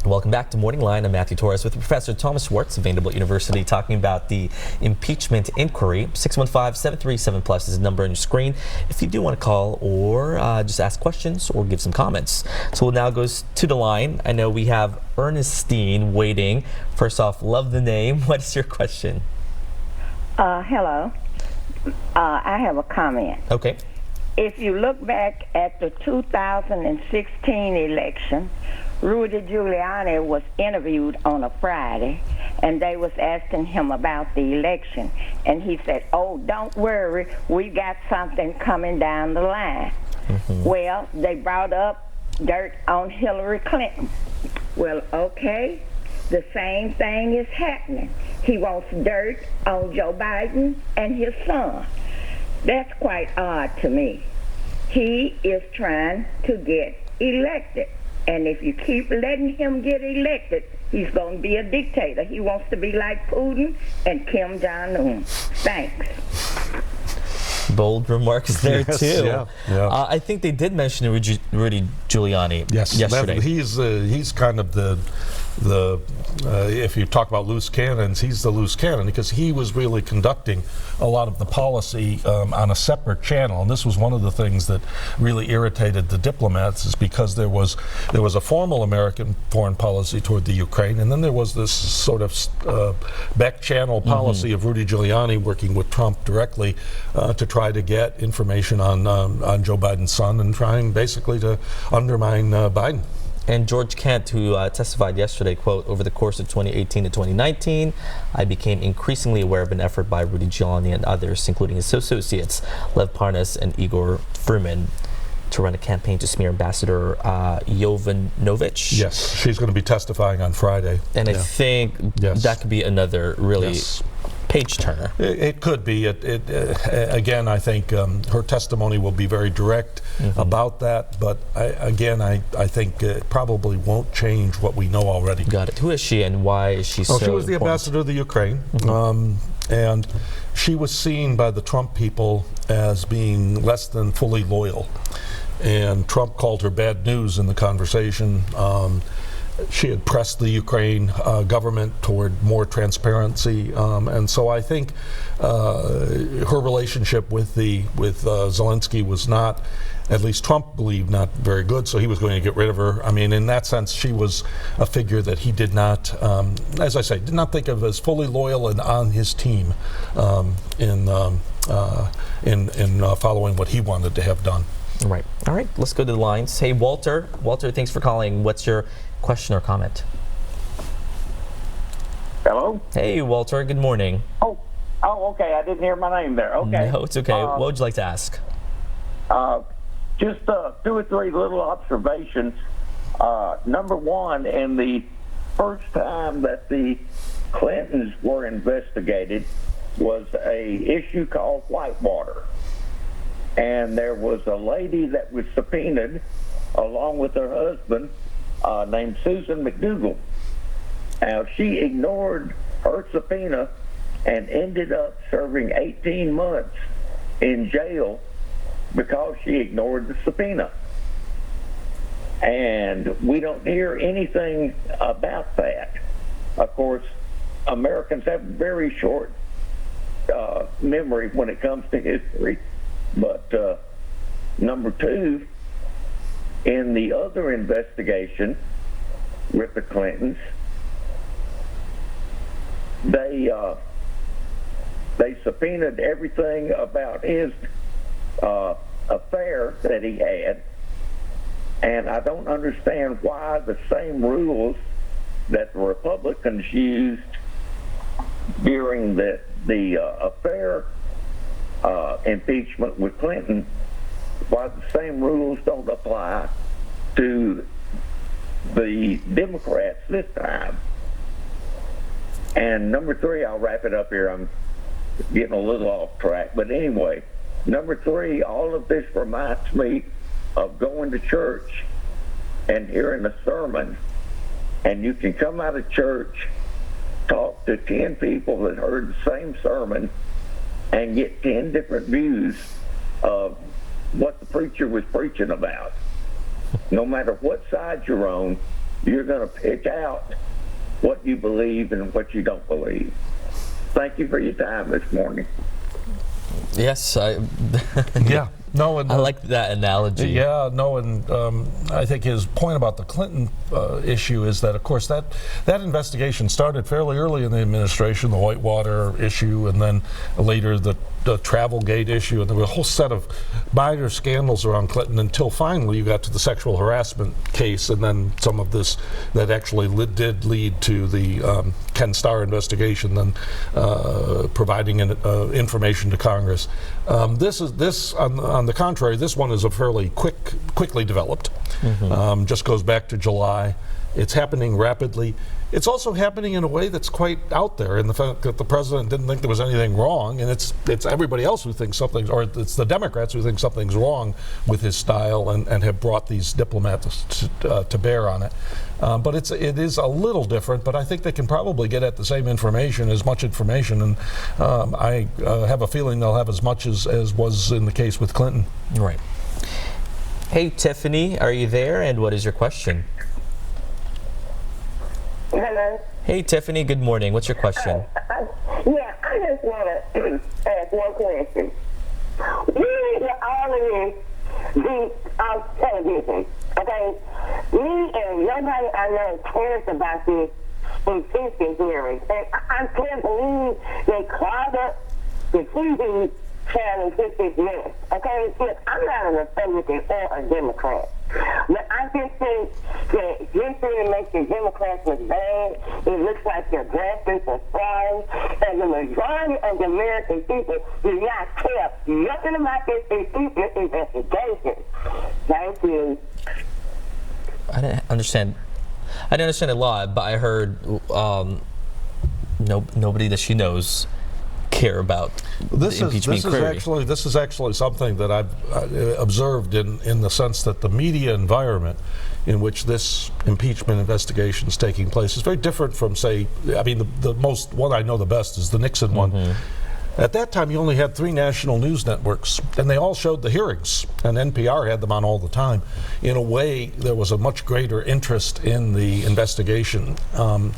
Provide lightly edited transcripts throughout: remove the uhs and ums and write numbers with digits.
Welcome back to Morning Line. I'm Matthew Torres with Professor Thomas Schwartz of Vanderbilt University talking about the impeachment inquiry. 615-737+ is the number on your screen if you do want to call or just ask questions or give some comments. So we'll now go to the line. I know we have Ernestine waiting. First off, love the name. What is your question? Hello. I have a comment. Okay. If you look back at the 2016 election, Rudy Giuliani was interviewed on a Friday, and they was asking him about the election. And he said, "Oh, don't worry, we got something coming down the line." Well, they brought up dirt on Hillary Clinton. Well, okay, the same thing is happening. He wants dirt on Joe Biden and his son. That's quite odd to me. He is trying to get elected. And if you keep letting him get elected, he's going to be a dictator. He wants to be like Putin and Kim Jong-un. Thanks. Bold remarks there, yes, too. Yeah. I think they did mention Rudy Giuliani yesterday. He's kind of the if you talk about loose cannons, he's the loose cannon because he was really conducting a lot of the policy on a separate channel. And this was one of the things that really irritated the diplomats, is because there was a formal American foreign policy toward the Ukraine, and then there was this sort of back channel policy of Rudy Giuliani working with Trump directly to try to get information on Joe Biden's son and trying basically to undermine Biden. And George Kent, who testified yesterday, quote, "Over the course of 2018 to 2019, I became increasingly aware of an effort by Rudy Giuliani and others, including his associates, Lev Parnas and Igor Fruman, to run a campaign to smear Ambassador Yovanovitch." Yes, she's going to be testifying on Friday. And I think that could be another really page turner. It could be. Again, I think her testimony will be very direct about that, but I think it probably won't change what we know already. Got it. Who is she and why is she so She was the important? ambassador of the Ukraine, and she was seen by the Trump people as being less than fully loyal. And Trump called her bad news in the conversation. She had pressed the Ukraine government toward more transparency, and so I think her relationship with Zelensky was not, at least Trump believed, not very good. So he was going to get rid of her. I mean, in that sense, she was a figure that he did not, as I say, did not think of as fully loyal and on his team in following what he wanted to have done. Right. All right. Let's go to the lines. Hey, Walter. Walter, thanks for calling. What's your question or comment? Hello? Hey, Walter. Good morning. Oh, okay. I didn't hear my name there. Okay. No, it's okay. What would you like to ask? Just 2 or 3 little observations. Number one, in the first time that the Clintons were investigated was a issue called Whitewater. And there was a lady that was subpoenaed along with her husband named Susan McDougal. Now, she ignored her subpoena and ended up serving 18 months in jail because she ignored the subpoena. And we don't hear anything about that. Of course, Americans have very short memory when it comes to history. But number two, in the other investigation with the Clintons, they subpoenaed everything about his affair that he had, and I don't understand why the same rules that the Republicans used during the affair impeachment with Clinton, why the same rules don't apply to the Democrats this time. And number three, I'll wrap it up here. I'm getting a little off track. But anyway, number three, all of this reminds me of going to church and hearing a sermon. And you can come out of church, talk to 10 people that heard the same sermon, and get 10 different views of what the preacher was preaching about. No matter what side you're on, you're going to pick out what you believe and what you don't believe. Thank you for your time this morning. Yes, Yeah. No, and I like that analogy. Yeah, no, and I think his point about the Clinton issue is that, of course, that investigation started fairly early in the administration, the Whitewater issue, and then later the Travelgate issue, and there were a whole set of minor scandals around Clinton until finally you got to the sexual harassment case, and then some of this that actually did lead to the Ken Starr investigation, then providing information to Congress. On the contrary, this one is a fairly quickly developed. Just goes back to July. It's happening rapidly. It's also happening in a way that's quite out there in the fact that the president didn't think there was anything wrong, and it's everybody else who thinks something's, or it's the Democrats who think something's wrong with his style and have brought these diplomats to bear on it. But it is a little different, but I think they can probably get at the same information, as much information, and I have a feeling they'll have as much as was in the case with Clinton. Right. Hey, Tiffany, are you there? And what is your question? Hello. Hey, Tiffany, good morning. What's your question? I just want to ask one question. We need to all of this be on television, okay? Me and nobody I know cares about this impeachment hearing. And I can't believe they clogged up the TV channel with this mess, okay? Look, I'm not a Republican or a Democrat. But I just think that this thing makes the Democrats look bad. It looks like they're grasping for straws. And the majority of the American people do not care nothing about this impeachment investigation. Thank you. I didn't understand a lot, but I heard nobody that she knows care about the impeachment inquiry. This is actually something that I've observed in the sense that the media environment in which this impeachment investigation is taking place is very different from, say, I mean, the most one I know the best is the Nixon one. At that time, you only had 3 national news networks, and they all showed the hearings, and NPR had them on all the time. In a way, there was a much greater interest in the investigation. On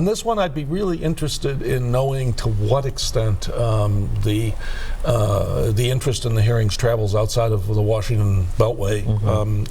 this one, I'd be really interested in knowing to what extent the interest in the hearings travels outside of the Washington Beltway,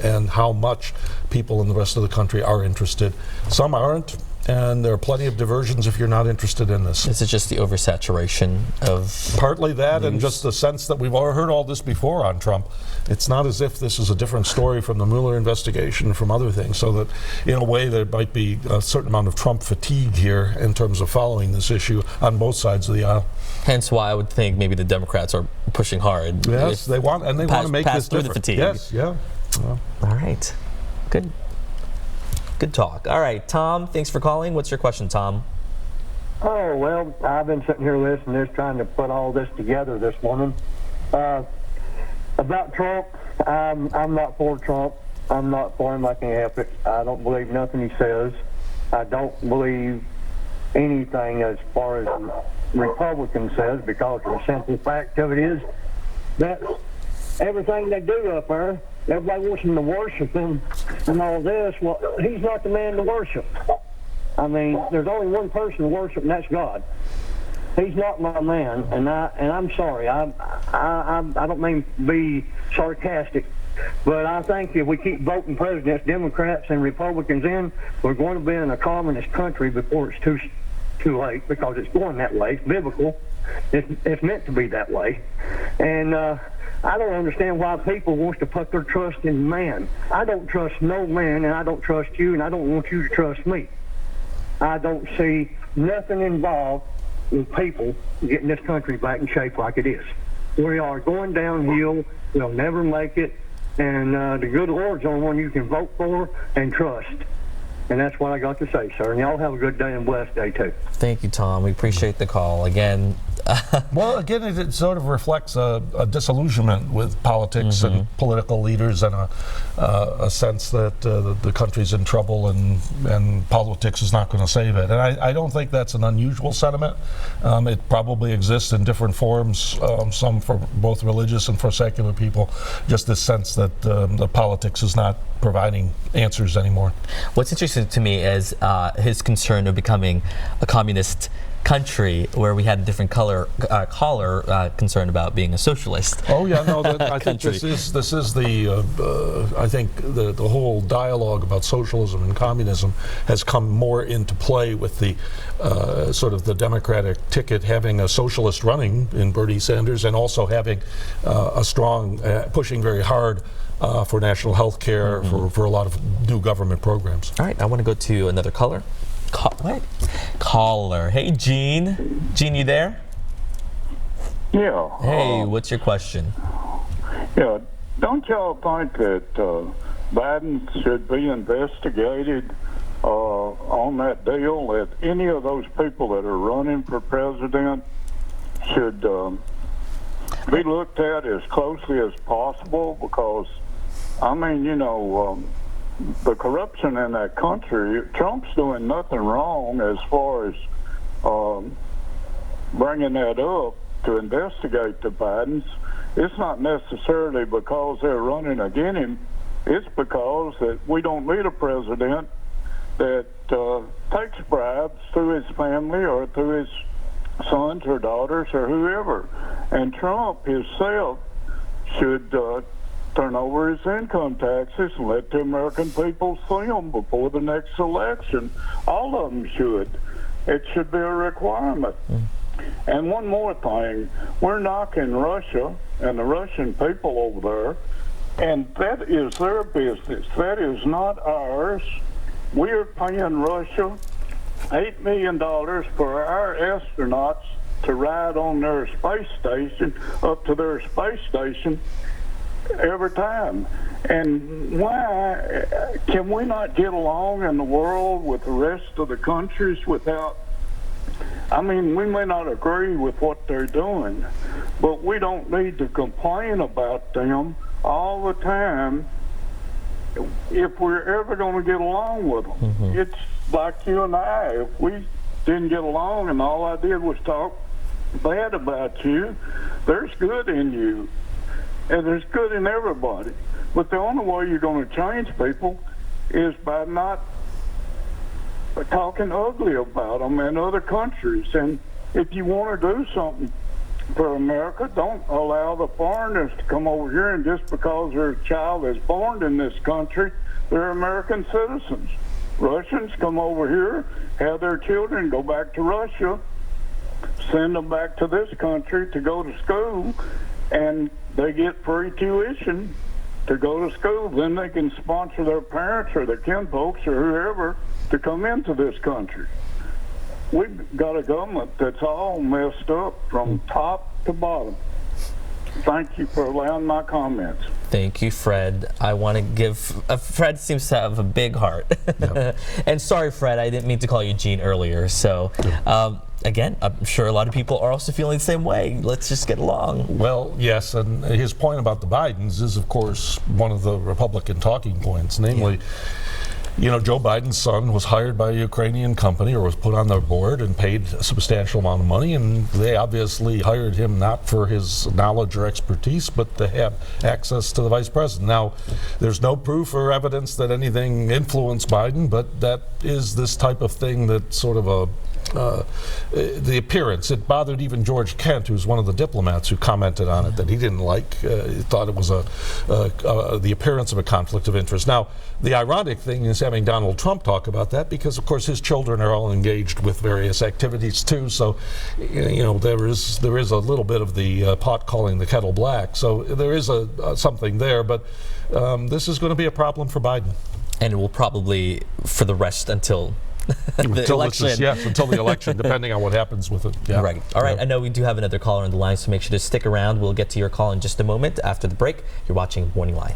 and how much people in the rest of the country are interested. Some aren't. And there are plenty of diversions if you're not interested in this. Is it just the oversaturation of partly that news? And just the sense that we've all heard all this before on Trump. It's not as if this is a different story from the Mueller investigation, from other things, so that in a way there might be a certain amount of Trump fatigue here in terms of following this issue on both sides of the aisle. Hence why I would think maybe the Democrats are pushing hard. Yes, they want to make this through different. The fatigue. Yes, yeah. All right. Good talk. All right, Tom, thanks for calling. What's your question, Tom? Oh, well, I've been sitting here listening, just trying to put all this together this morning. About Trump, I'm not for Trump. I'm not for him like any effort. I don't believe nothing he says. I don't believe anything as far as Republican says, because the simple fact of it is that everything they do up there, everybody wants him to worship him and all this. Well, he's not the man to worship. I mean, there's only one person to worship, and that's God. He's not my man, and I'm sorry. I don't mean to be sarcastic, but I think if we keep voting presidents, Democrats and Republicans in, we're going to be in a communist country before it's too late, because it's going that way. It's biblical. It's meant to be that way, and I don't understand why people want to put their trust in man. I don't trust no man, and I don't trust you, and I don't want you to trust me. I don't see nothing involved with people getting this country back in shape like it is. We are going downhill. We'll never make it. And the good Lord's the only one you can vote for and trust. And that's what I got to say, sir. And y'all have a good day and blessed day, too. Thank you, Tom. We appreciate the call. Again, Well, again, it sort of reflects a disillusionment with politics and political leaders, and a sense that the country's in trouble and politics is not going to save it. And I don't think that's an unusual sentiment. It probably exists in different forms, some for both religious and for secular people, just this sense that the politics is not providing answers anymore. What's interesting to me is his concern of becoming a communist country, where we had a different caller concerned about being a socialist. Oh yeah, no, I think this is the I think the whole dialogue about socialism and communism has come more into play with the sort of the Democratic ticket having a socialist running in Bernie Sanders, and also having a strong pushing very hard for national health care, for a lot of new government programs. All right, I want to go to another caller. Caller. Hey, Jeanne. Jeanne, you there? Yeah. Hey, what's your question? Yeah. Don't y'all think that Biden should be investigated on that deal? That any of those people that are running for president should be looked at as closely as possible? Because, I mean, you know, the corruption in that country, Trump's doing nothing wrong as far as bringing that up to investigate the Bidens. It's not necessarily because they're running against him. It's because that we don't need a president that takes bribes through his family or through his sons or daughters or whoever. And Trump himself should turn over his income taxes and let the American people see them before the next election. All of them should. It should be a requirement. And one more thing, we're knocking Russia and the Russian people over there, and that is their business. That is not ours. We are paying Russia $8 million for our astronauts to ride on their space station, up to their space station, every time. And why can we not get along in the world with the rest of the countries without, I mean, we may not agree with what they're doing, but we don't need to complain about them all the time if we're ever going to get along with them. It's like you and I. If we didn't get along and all I did was talk bad about you, there's good in you. And there's good in everybody. But the only way you're going to change people is by not talking ugly about them in other countries. And if you want to do something for America, don't allow the foreigners to come over here, and just because their child is born in this country, they're American citizens. Russians come over here, have their children go back to Russia, send them back to this country to go to school, and they get free tuition to go to school. Then they can sponsor their parents or their kinfolks or whoever to come into this country. We've got a government that's all messed up from top to bottom. Thank you for allowing my comments. Thank you, Fred. I want to give... Fred seems to have a big heart. Yep. And sorry, Fred, I didn't mean to call you Jeanne earlier. So, again, I'm sure a lot of people are also feeling the same way. Let's just get along. Well, yes, and his point about the Bidens is, of course, one of the Republican talking points, namely... You know, Joe Biden's son was hired by a Ukrainian company, or was put on their board and paid a substantial amount of money, and they obviously hired him not for his knowledge or expertise, but to have access to the vice president. Now, there's no proof or evidence that anything influenced Biden, but that is this type of thing that sort of the appearance. It bothered even George Kent, who's one of the diplomats who commented on it, that he didn't like. He thought it was the appearance of a conflict of interest. Now, the ironic thing is having Donald Trump talk about that, because of course his children are all engaged with various activities too. So, you know, there is a little bit of the pot calling the kettle black. So there is something there, but this is going to be a problem for Biden. And it will probably for the rest until the election. Until the election, depending on what happens with it. Yeah. Right. All right. I know we do have another caller on the line, so make sure to stick around. We'll get to your call in just a moment after the break. You're watching Morning Line.